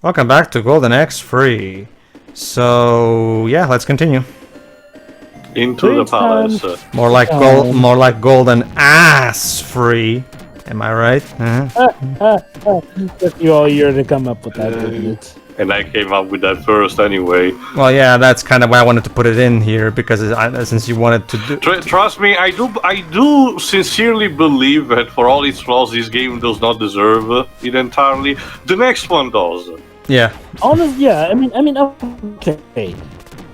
Welcome back to Golden X Free. So yeah, let's continue. Into the palace. More like golden ass free. Am I right? Took you all year to come up with that, didn't it? And I came up with that first anyway. Well, yeah, that's kind of why I wanted to put it in here because since you wanted to do. Trust me, I do sincerely believe that for all its flaws, this game does not deserve it entirely. The next one does. Yeah. Honestly, yeah. I mean, okay.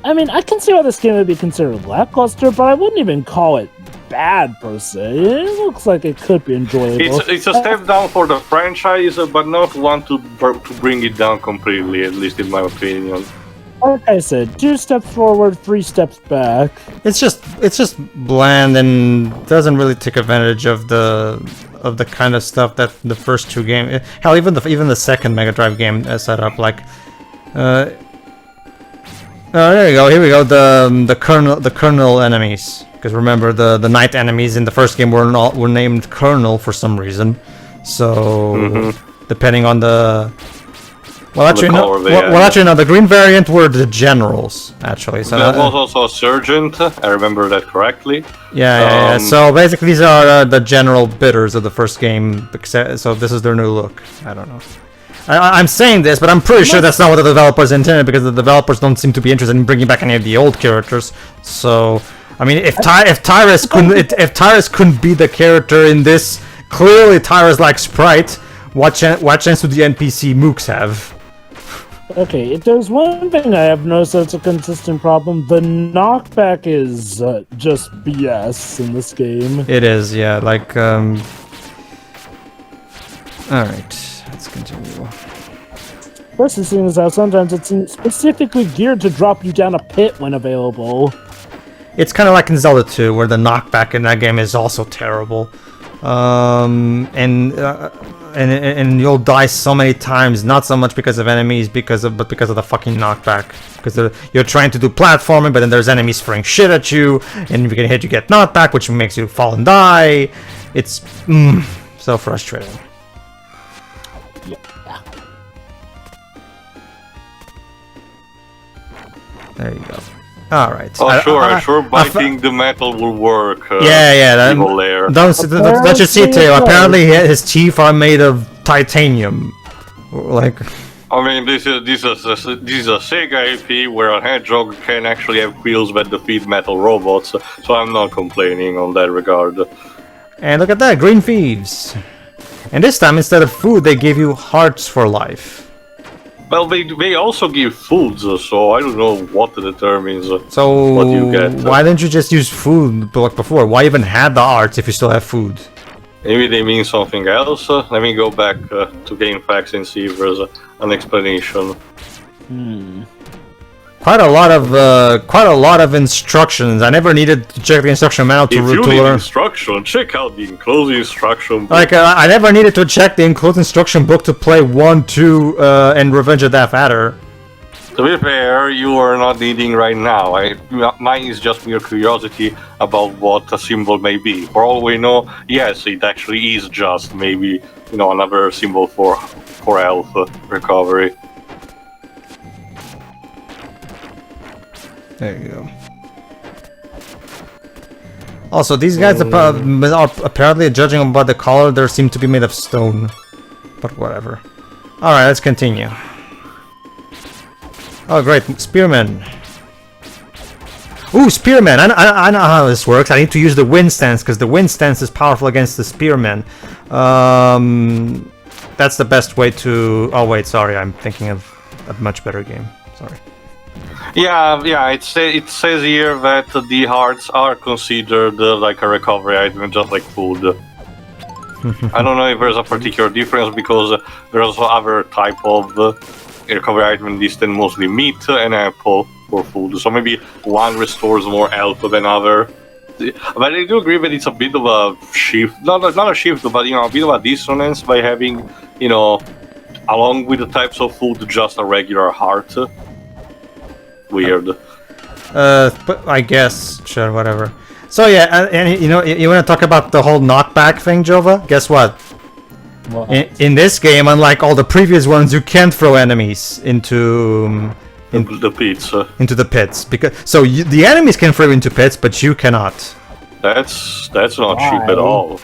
I mean, I can see why this game would be considered lackluster, but I wouldn't even call it bad per se. It looks like it could be enjoyable. It's a step down for the franchise, but not one to bring it down completely, at least in my opinion. Like I said, 2 steps forward, 3 steps back. It's just bland and doesn't really take advantage of the kind of stuff that the first 2 games. Hell, even the second Mega Drive game set up like. Oh, there you go. Here we go. The Colonel enemies. Because remember, the knight enemies in the first game were named Colonel for some reason. So depending on the actually no, the green variant were the generals actually. So there was also a sergeant. I remember that correctly. Yeah. So basically, these are the general bidders of the first game. So this is their new look. I don't know. I'm saying this, but I'm pretty sure that's not what the developers intended because the developers don't seem to be interested in bringing back any of the old characters. So, I mean, if Tyrus couldn't be the character in this, clearly Tyrus likes Sprite. What chance do the NPC mooks have? Okay, if there's one thing I have noticed that's a consistent problem, the knockback is just BS in this game. It is, yeah. Like, all right. Let's continue. First, the thing is how sometimes it's specifically geared to drop you down a pit when available. It's kind of like in Zelda 2, where the knockback in that game is also terrible, and you'll die so many times, not so much because of enemies, but because of the fucking knockback. Because you're trying to do platforming, but then there's enemies throwing shit at you, and if you get hit, you get knocked back, which makes you fall and die. It's so frustrating. There you go. All right. Oh, sure. Biting the metal will work. Yeah. Evil lair. Don't you see, Teo? Apparently, his teeth are made of titanium. Like. I mean, this is a Sega IP where a hedgehog can actually have quills that defeat metal robots. So I'm not complaining on that regard. And look at that, green thieves. And this time, instead of food, they give you hearts for life. Well, they also give foods, so I don't know what determines so what you get. Why didn't you just use food like before? Why even have the arts if you still have food? Maybe they mean something else. Let me go back to Game Facts and see if there's an explanation. Quite a lot of instructions. I never needed to check the instruction manual to learn. If you need instruction, check out the enclosed instruction book. Like, I never needed to check the enclosed instruction book to play 1, 2, and Revenge of Death Adder. To be fair, you are not needing right now. Mine is just mere curiosity about what a symbol may be. For all we know, yes, it actually is just maybe, another symbol for health recovery. There you go. Also, these guys are apparently, judging by the color, they seem to be made of stone. But whatever. Alright, let's continue. Oh, great. Spearmen. Ooh, Spearmen! I know how this works. I need to use the wind stance, because the wind stance is powerful against the Spearmen. That's the best way to... Oh, wait, sorry. I'm thinking of a much better game. Sorry. Yeah. It says here that the hearts are considered like a recovery item, just like food. I don't know if there's a particular difference because there's also other type of recovery item this than mostly meat and apple for food. So maybe one restores more health than other. But I do agree that it's a bit of a shift, not a shift, but a bit of a dissonance by having, along with the types of food, just a regular heart. Weird. But I guess, sure, whatever. So yeah, and you want to talk about the whole knockback thing, Jova? Guess what? What? In this game, unlike all the previous ones, you can't throw enemies into The pits. into the pits because the enemies can throw into pits, but you cannot. That's not cheap Why? at all.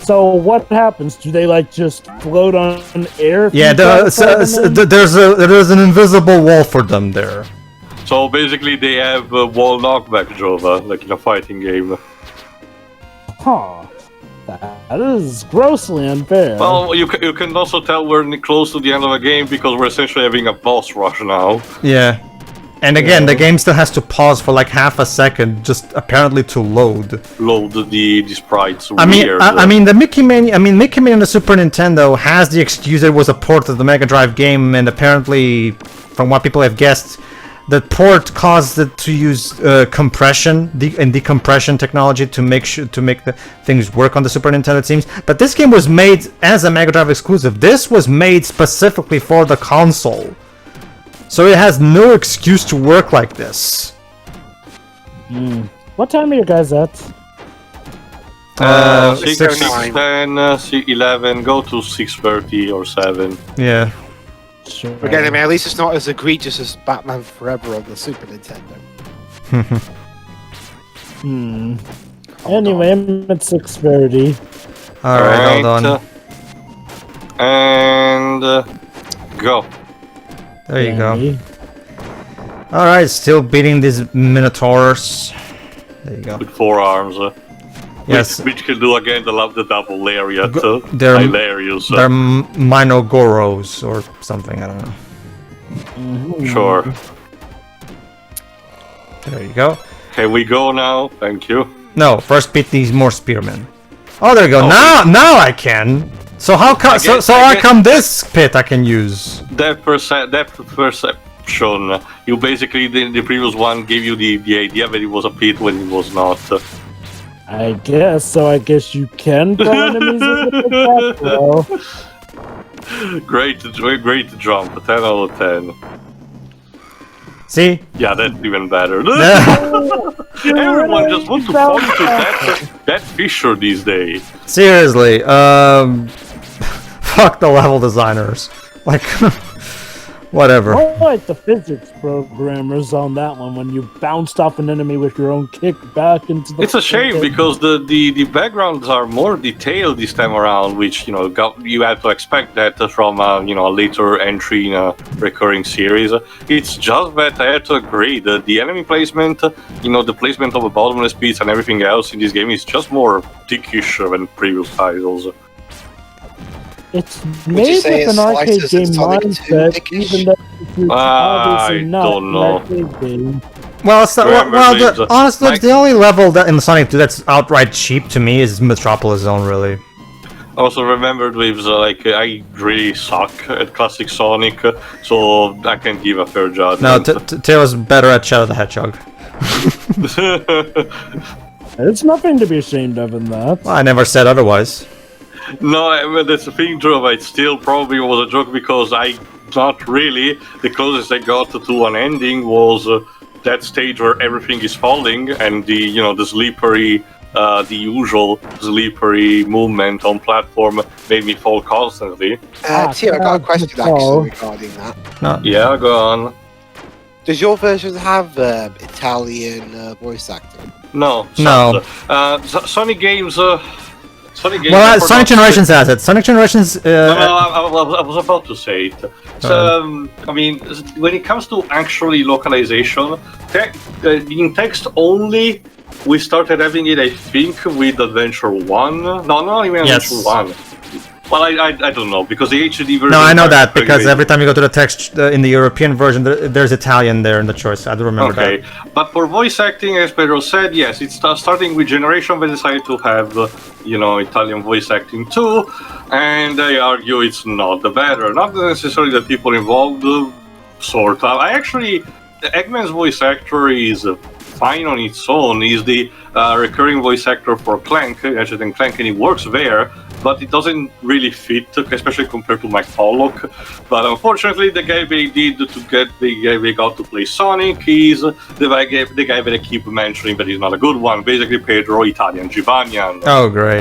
So what happens? Do they like just float on air? if Yeah, you try to fight them? there's an invisible wall for them there. So basically, they have wall knockback, Jova, like in a fighting game. Huh. That is grossly unfair. Well, you can also tell we're close to the end of the game because we're essentially having a boss rush now. Yeah. And again, the Yeah. game still has to pause for like half a second, just apparently to load. Load the sprites. I mean, weird. I mean, Mickey Mania on the Super Nintendo has the excuse it was a port of the Mega Drive game, and apparently, from what people have guessed, the port caused it to use compression and decompression technology to make the things work on the Super Nintendo. It seems, but this game was made as a Mega Drive exclusive. This was made specifically for the console. So it has no excuse to work like this. What time are you guys at? 6, 6, 10, 11, go to 6:30 or 7. yeah. Sure. Again, I mean, at least it's not as egregious as Batman Forever on the Super Nintendo. Anyway, I'm at 6:30. Alright, hold on. And go. There you go. Dandy. Alright, still beating these Minotaurs. There you go. With 4 arms. Yes. Which can do again the double lariat. they're- Hilarious. They're Minogoros or something, I don't know. Sure. There you go. Can we go now? Thank you. No, first beat these more spearmen. Oh, there you go. Oh. Now I can. So how come? guess- So I how guess- come this pit I can use? Depth perception. You basically, the previous one gave you the idea that it was a pit when it was not. I guess so. I guess you can throw enemies with that, bro. Great jump. 10 out of 10. See? Yeah, that's even better. Yeah. Everyone just wants to fall into that fissure these days. Seriously, fuck the level designers. Like, whatever. I like the physics programmers on that one when you bounced off an enemy with your own kick back into the. It's a shame because the backgrounds are more detailed this time around, which you have to expect that from a later entry in a recurring series. It's just that I have to agree that the enemy placement, the placement of the bottomless pits and everything else in this game is just more dickish than previous titles. It's you made say with it's an arcade slices game and Sonic 2 mindset, dickish? even though it's obviously I not don't an know. arcade game. Well, so, Remember, James, honestly, like- the only level that in Sonic 2 that's outright cheap to me is Metropolis Zone, really. Also remembered with I really suck at classic Sonic, so I can give a fair No, judgment. Tails better at Shadow the Hedgehog. There's nothing to be ashamed of in that. Well, I never said otherwise. No, I mean, that's the thing, Drew. It still probably was a joke because not really. The closest I got to an ending was that stage where everything is falling and the slippery, the usual slippery movement on platform made me fall constantly. Tio, I got a question Paul. actually regarding that. No. Yeah, go on. Does your version have Italian voice acting? No. No. Sonic games. Sonic games. Well, for Sonic not- Generations has it. Sonic Generations. No, I was about to say it. So, I mean, when it comes to actually localization, in text only, we started having it, I think, with Adventure 1. No, not even Yes. Adventure 1. Well, I don't know, because the HD version... No, I know are that because regulated. every time you go to the text in the European version, there's Italian there in the choice. I do remember Okay, that. but for voice acting, as Pedro said, yes, it's starting with Generation, they decided to have, Italian voice acting too, and I argue it's not the better. Not necessarily the people involved, sort of. Eggman's voice actor is fine on its own. He's the recurring voice actor for Clank, Ratchet and Clank, and he works there, but it doesn't really fit, especially compared to Mike Pollock. But unfortunately, the guy they got to play Sonic is the guy that I keep mentioning, but he's not a good one. Basically, Pedro Italian Givanian. Oh, great.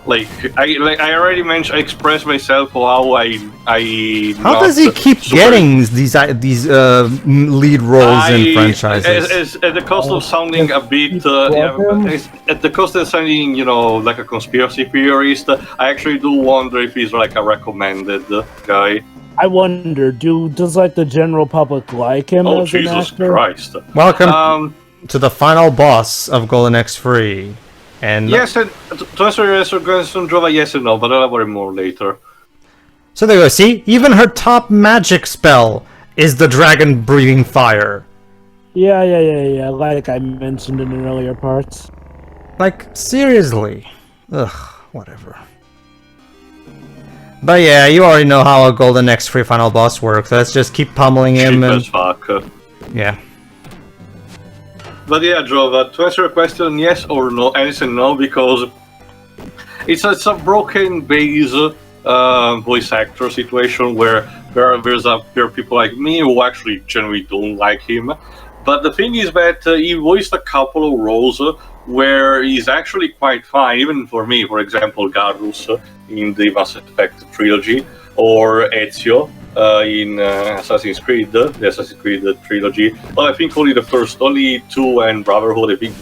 I already mentioned, I expressed myself how I. How does he keep getting these lead roles in franchises? At the cost of sounding a bit, at the cost of sounding, like a conspiracy theorist, I actually do wonder if he's like a recommended guy. I wonder, does like the general public like him Oh, as Jesus an actor? Christ! Welcome to the final boss of Golden X3. And yes, and to answer your question, Jova, yes and no, but I'll elaborate more later. so there you go. See, even her top magic spell is the dragon breathing fire. Yeah, like I mentioned in the earlier parts. Like, seriously. Ugh, whatever. But yeah, you already know how a Golden X3 final boss works. Let's just keep pummeling him Cheap and... as fuck. Yeah. But yeah, Jova, to answer your question, yes or no, and it's a no, because it's a broken base voice actor situation where there are people like me who actually generally don't like him. But the thing is that he voiced a couple of roles where he's actually quite fine, even for me. For example, Garrus in the Mass Effect trilogy, or Ezio in Assassin's Creed, the Assassin's Creed trilogy. Well, I think only 2 and Brotherhood. I think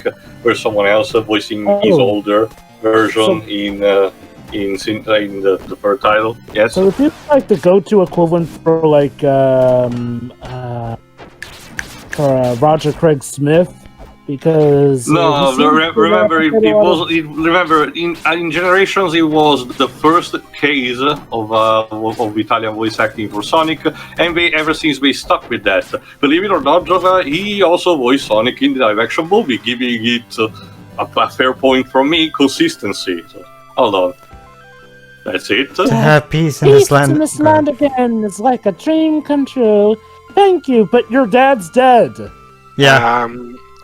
there's someone else voicing his older version in the third title. Yes. So it feels like the go-to equivalent for like for Roger Craig Smith, because remember in Generations it was the first case of Italian voice acting for Sonic, and ever since they stuck with that. Believe it or not, Jova, he also voiced Sonic in the live-action movie, giving it a fair point from me. Consistency. So, hold on. That's it. To have peace in this land. Peace in this land again is like a dream come true. Thank you, but your dad's dead. Yeah.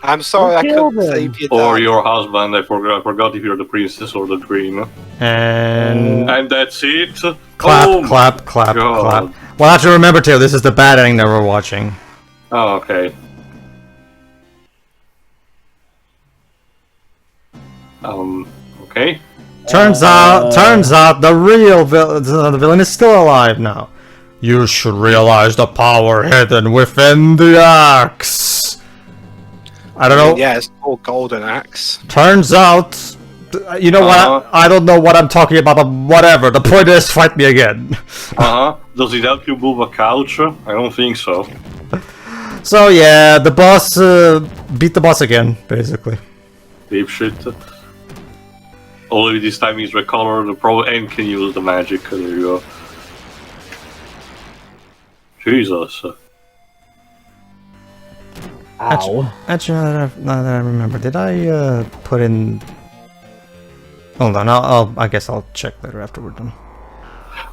I'm sorry I couldn't save your dad. Or your husband. I forgot if you're the princess or the dream. And that's it. clap. Well, I have to remember too, this is the bad ending that we're watching. Oh, okay. Okay. Turns out the real villain is still alive now. You should realize the power hidden within the axe. I don't know. Yeah, it's called Golden Axe. Turns out, you know what? I don't know what I'm talking about, but whatever. The point is, fight me again. Does it help you move a couch? I don't think so. So yeah, the boss beat the boss again, basically. Deep shit. Only this time he's recolored the pro and can use the magic. There you go. Jesus. Ow. Actually, now that I remember, did I put in... Hold on, I guess I'll check later after we're done.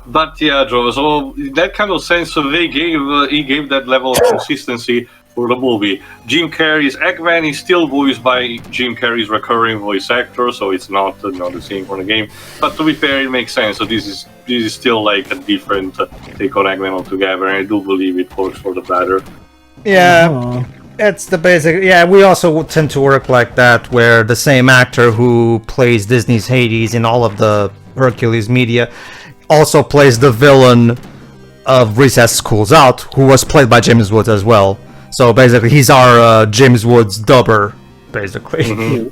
But yeah, Joe, so in that kind of sense, he gave that level of consistency for the movie. Jim Carrey's Eggman is still voiced by Jim Carrey's recurring voice actor, so it's not the same for the game. But to be fair, it makes sense. So this is still like a different take on Eggman altogether, and I do believe it works for the better. Yeah, it's the basic. Yeah, we also tend to work like that, where the same actor who plays Disney's Hades in all of the Hercules media also plays the villain of Recess Schools Out, who was played by James Woods as well. So basically, he's our James Woods dubber, basically. Mm-hmm.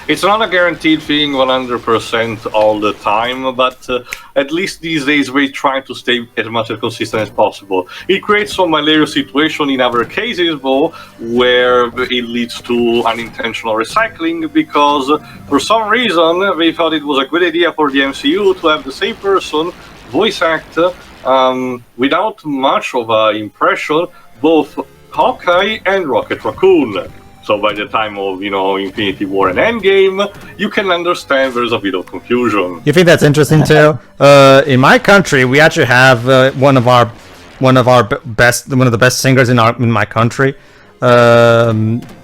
It's not a guaranteed thing 100% all the time, but at least these days we try to stay as much as consistent as possible. It creates some hilarious situation in other cases, though, where it leads to unintentional recycling, because for some reason they thought it was a good idea for the MCU to have the same person voice act without much of an impression both Hawkeye and Rocket Raccoon. So by the time of, Infinity War and Endgame, you can understand there's a bit of confusion. You think that's interesting too? In my country, we actually have one of the best singers in my country.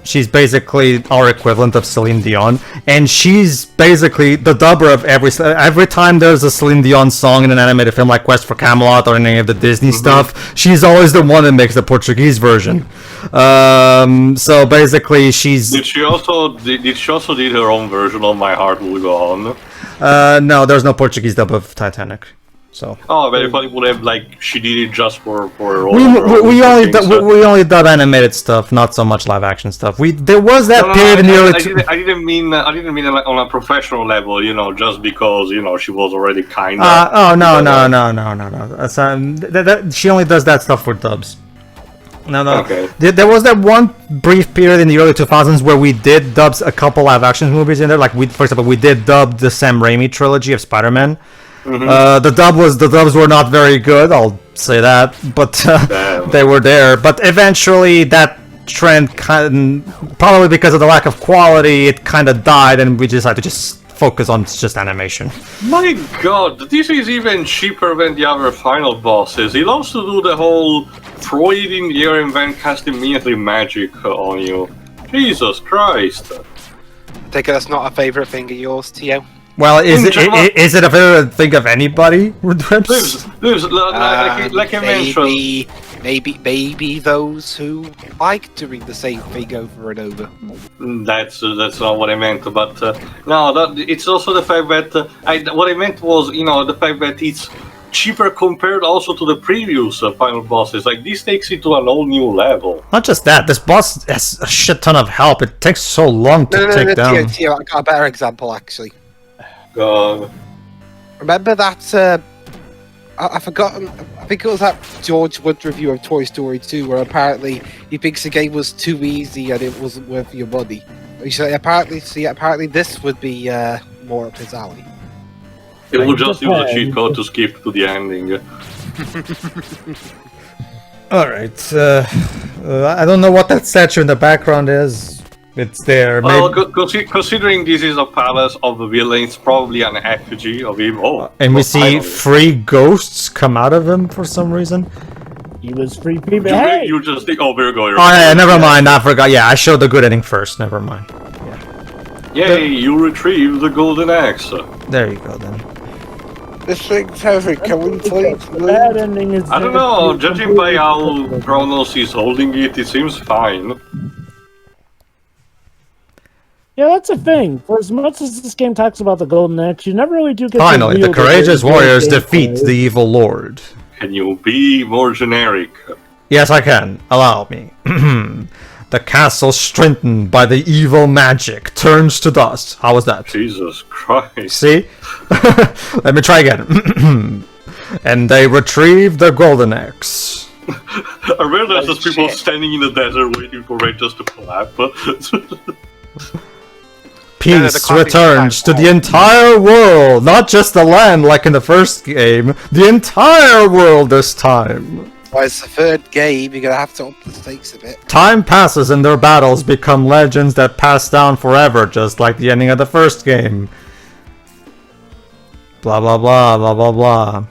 She's basically our equivalent of Celine Dion, and she's basically the dubber of every time there's a Celine Dion song in an animated film like Quest for Camelot or any of the Disney stuff. She's always the one that makes the Portuguese version. So basically, she's. Did she also did her own version of My Heart Will Go On? No, there's no Portuguese dub of Titanic. So Oh, but if I would have like she did it just for we only dub animated stuff, not so much live action stuff. There was that period in the early. I didn't mean like on a professional level, you know, just because you know she was already kind of. No. She only does that stuff for dubs. No. Okay. There was that one brief period in the early 2000s where we did dubs a couple live action movies in there. Like for example, we did dub the Sam Raimi trilogy of Spider-Man. Mm-hmm. The dubs were not very good, I'll say that, but they were there. But eventually, that trend probably because of the lack of quality, it kind of died, and we decided to just focus on just animation. My God, this is even cheaper than the other final bosses. He loves to do the whole throw it in the air and then cast immediately magic on you. Jesus Christ! Take it that's not a favourite thing of yours, Tio. Well, is it a favorite thing of anybody? Like I mentioned, maybe those who like doing the same thing over and over. That's not what I meant, but no, it's also the fact that what I meant was, you know, the fact that it's cheaper compared also to the previous final bosses. Like this takes it to an all new level. Not just that, this boss has a shit ton of help. It takes so long to take down. Tio, I got a better example actually. God. Remember that? I forgotten. I think it was that George Wood review of Toy Story 2, where apparently he thinks the game was too easy and it wasn't worth your money. He said apparently this would be more up his alley. It will just use a cheat code to skip to the ending. All right. I don't know what that statue in the background is. It's there. Well, considering this is a palace of the villains, probably an effigy of him. Oh, and we see three ghosts come out of him for some reason. He was free people. Hey! You just think, oh, Virgo. Oh yeah, never mind. I forgot. Yeah, I showed the good ending first. Never mind. Yay! You retrieve the golden axe. There you go then. This thing's heavy. Can we please That ending is. I don't know. Judging by how Kronos is holding it, it seems fine. Yeah, that's a thing. For as much as this game talks about the Golden Axe, you never really do get. Finally, the courageous warriors defeat the evil lord. Can you be more generic? Yes, I can. Allow me. The castle, strengthened by the evil magic, turns to dust. How was that? Jesus Christ. See? Let me try again. And they retrieve the golden axe. I realize there's just people standing in the desert waiting for it just to clap. Peace returns to the entire world, not just the land like in the first game, the entire world this time. Well, it's the third game, you're gonna have to up the stakes a bit. Time passes and their battles become legends that pass down forever, just like the ending of the first game. Blah blah blah blah blah blah.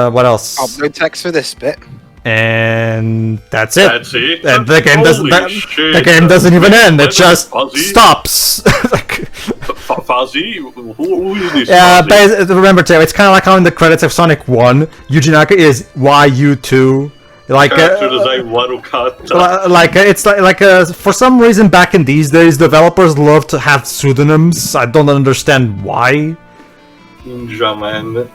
What else? Oh, no text for this bit. And that's it. That's it. And the game doesn't. The game doesn't even end. It just stops. Fuzzy? Who is this? Yeah, but remember, Teo, it's kind of like how in the credits of Sonic 1, Yuji Naka is YU2. Like, it's for some reason back in these days, developers love to have pseudonyms. I don't understand why. Ninja Man.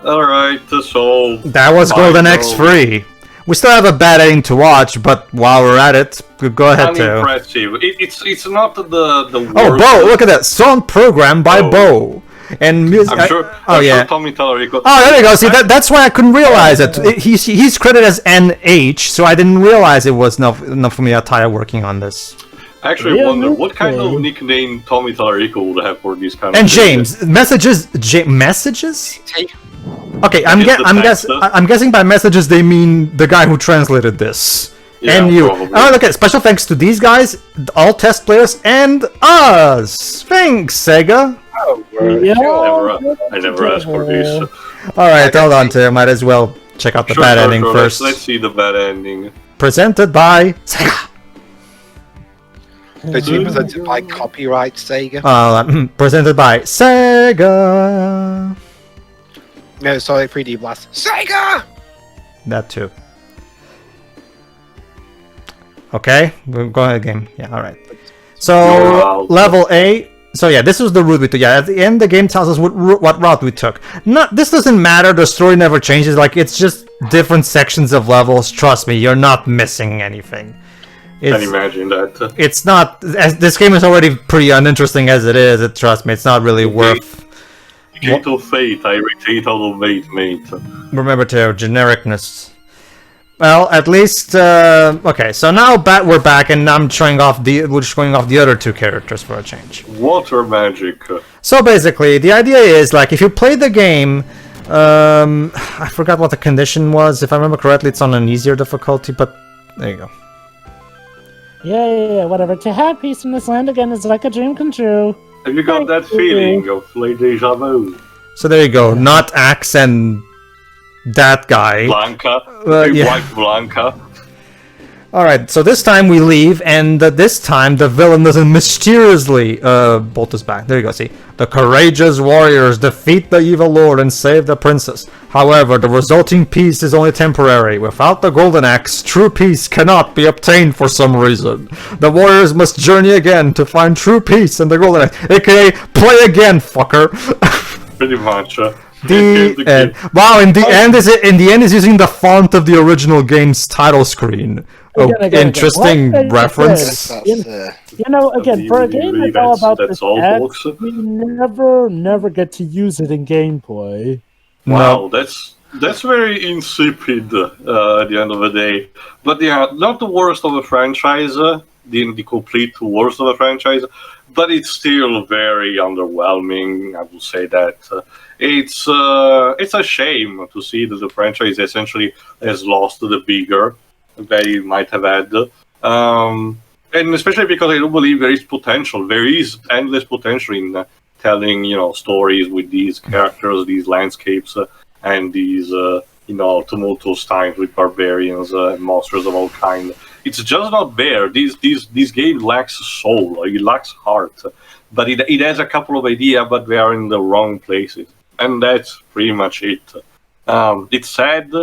Alright, so... That was Golden Axe free. We still have a bad ending to watch, but while we're at it, go ahead, Teo. Impressive. It's not the worst. Oh, Bo, look at that. Song program by Bo. And music. I'm sure Tommy Tallarico. Oh, there you go. See, that's why I couldn't realize it. He's credited as NH, so I didn't realize it was Naofumi Ataya working on this. I actually wonder what kind of nickname Tommy Tallarico would have for these kind of. And James, messages. Messages? Okay, I'm guessing by messages they mean the guy who translated this. Yeah, and you. probably. Oh, look at special thanks to these guys, all test players, and us. Thanks, Sega. Oh, I never asked for this. Alright, hold on to it. Might as well check out the bad ending first. Let's see the bad ending. Presented by Sega. It's presented by Copyright Sega. Presented by Sega. No, sorry, 3D Blast. Sega! That too. Okay, we're going again. Yeah, alright. So, level A, So yeah, this was the route we took. Yeah, at the end, the game tells us what route we took. This doesn't matter. The story never changes. Like, it's just different sections of levels. Trust me, you're not missing anything. Can imagine that. It's not. This game is already pretty uninteresting as it is. Trust me, it's not really worth. Gate of Fate, I rate 8 out of 8, mate. Remember to genericness. Well, at least okay. So now we're back, and we're showing off the other two characters for a change. Water magic. So basically, the idea is like if you play the game, I forgot what the condition was. If I remember correctly, it's on an easier difficulty. But there you go. Yeah, whatever. To have peace in this land again is like a dream come true. Have you got that feeling of like deja vu? So there you go. Not Axe and that guy. Blanca. Yeah. White Blanca. Alright, so this time we leave, and this time the villain doesn't mysteriously bolt us back. There you go, see. The courageous warriors defeat the evil lord and save the princess. However, the resulting peace is only temporary. Without the golden axe, true peace cannot be obtained for some reason. The warriors must journey again to find true peace and the golden axe, aka play again, fucker. Pretty much. The end. Wow, in the end is using the font of the original game's title screen. Interesting reference. You know, again, for a game that's all about this X, we never get to use it in gameplay. Wow, that's very insipid at the end of the day. But yeah, not the worst of the franchise, the complete worst of the franchise, but it's still very underwhelming. I will say that it's a shame to see that the franchise essentially has lost the vigor that it might have had, and especially because I do believe there is potential. There is endless potential in telling, stories with these characters, these landscapes, and these, tumultuous times with barbarians and monsters of all kind. It's just not there. This game lacks soul. It lacks heart. But it has a couple of ideas, but they are in the wrong places, and that's pretty much it. It's sad,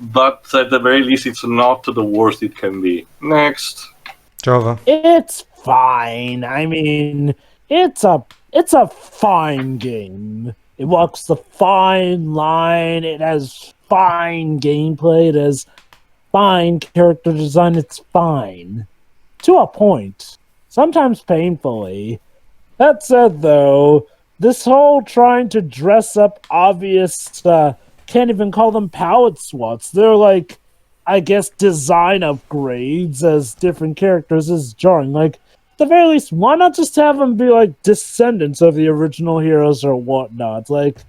but at the very least, it's not the worst it can be. Next. Jova. It's fine. I mean, it's a fine game. It walks the fine line. It has fine gameplay. It has fine character design. It's fine. To a point. Sometimes painfully. That said, though, this whole trying to dress up obvious, can't even call them palette swats. They're like, I guess, design upgrades as different characters is jarring. Like, at the very least, why not just have them be like descendants of the original heroes or whatnot? Like,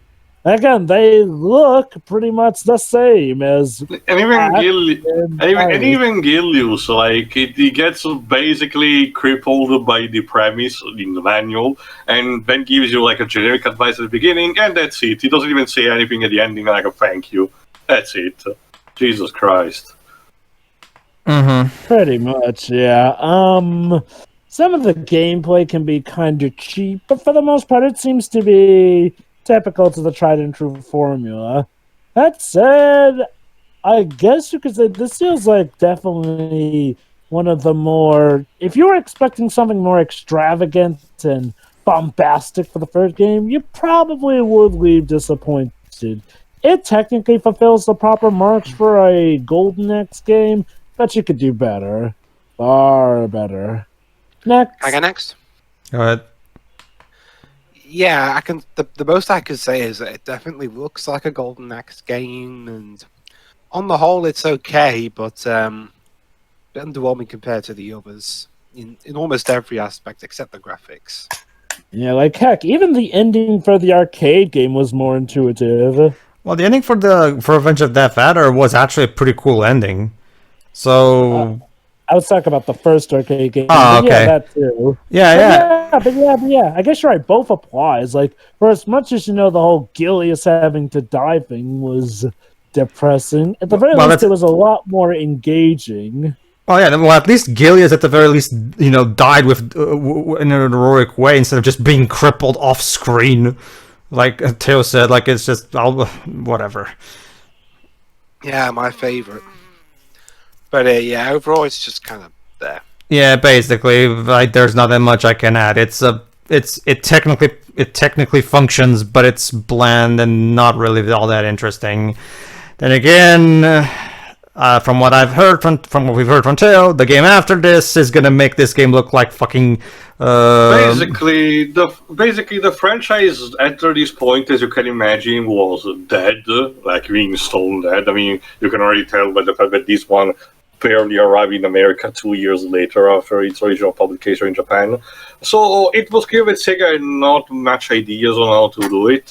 again, they look pretty much the same as. And even Gilius, like he gets basically crippled by the premise in the manual, and then gives you like a generic advice at the beginning, and that's it. He doesn't even say anything at the ending, like a thank you. That's it. Jesus Christ. Mm-hmm. Pretty much, yeah. Some of the gameplay can be kind of cheap, but for the most part, it seems to be typical to the tried and true formula. That said, I guess you could say this feels like definitely one of the more. If you were expecting something more extravagant and bombastic for the first game, you probably would leave disappointed. It technically fulfills the proper marks for a Golden Axe game, but you could do better. Far better. Next. I go next. Go ahead. Yeah, I can. The most I could say is that it definitely looks like a Golden Axe game, and on the whole, it's okay, but a bit underwhelming compared to the others in almost every aspect except the graphics. Yeah, like heck, even the ending for the arcade game was more intuitive. Well, the ending for Revenge of Death Adder was actually a pretty cool ending. So. I was talking about the first arcade game. Oh, okay. Yeah, that too. Yeah. But yeah. I guess you're right. Both applies. Like, for as much as the whole Gilius having to die thing was depressing. At the very least, it was a lot more engaging. Oh yeah. Well, at least Gilius, at the very least, died with in an heroic way instead of just being crippled off screen, like Theo said. Like it's just whatever. Yeah, my favorite. But yeah, overall, it's just kind of there. Yeah, basically, like there's not that much I can add. It's it technically functions, but it's bland and not really all that interesting. Then again, from what I've heard from what we've heard from Teo, the game after this is gonna make this game look like fucking. Basically, the franchise after this point, as you can imagine, was dead, like being stone dead. I mean, you can already tell by the fact that this one barely arrived in America 2 years later after its original publication in Japan. So it was clear that Sega had not much ideas on how to do it.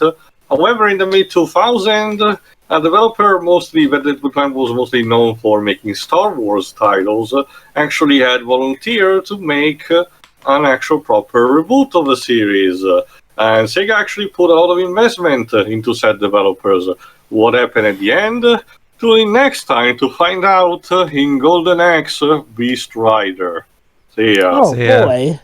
However, in the mid-2000s, a developer that at the time was mostly known for making Star Wars titles actually had volunteered to make an actual proper reboot of the series. And Sega actually put a lot of investment into said developers. What happened at the end? Tune in next time to find out in Golden Axe Beast Rider. See ya. Oh boy.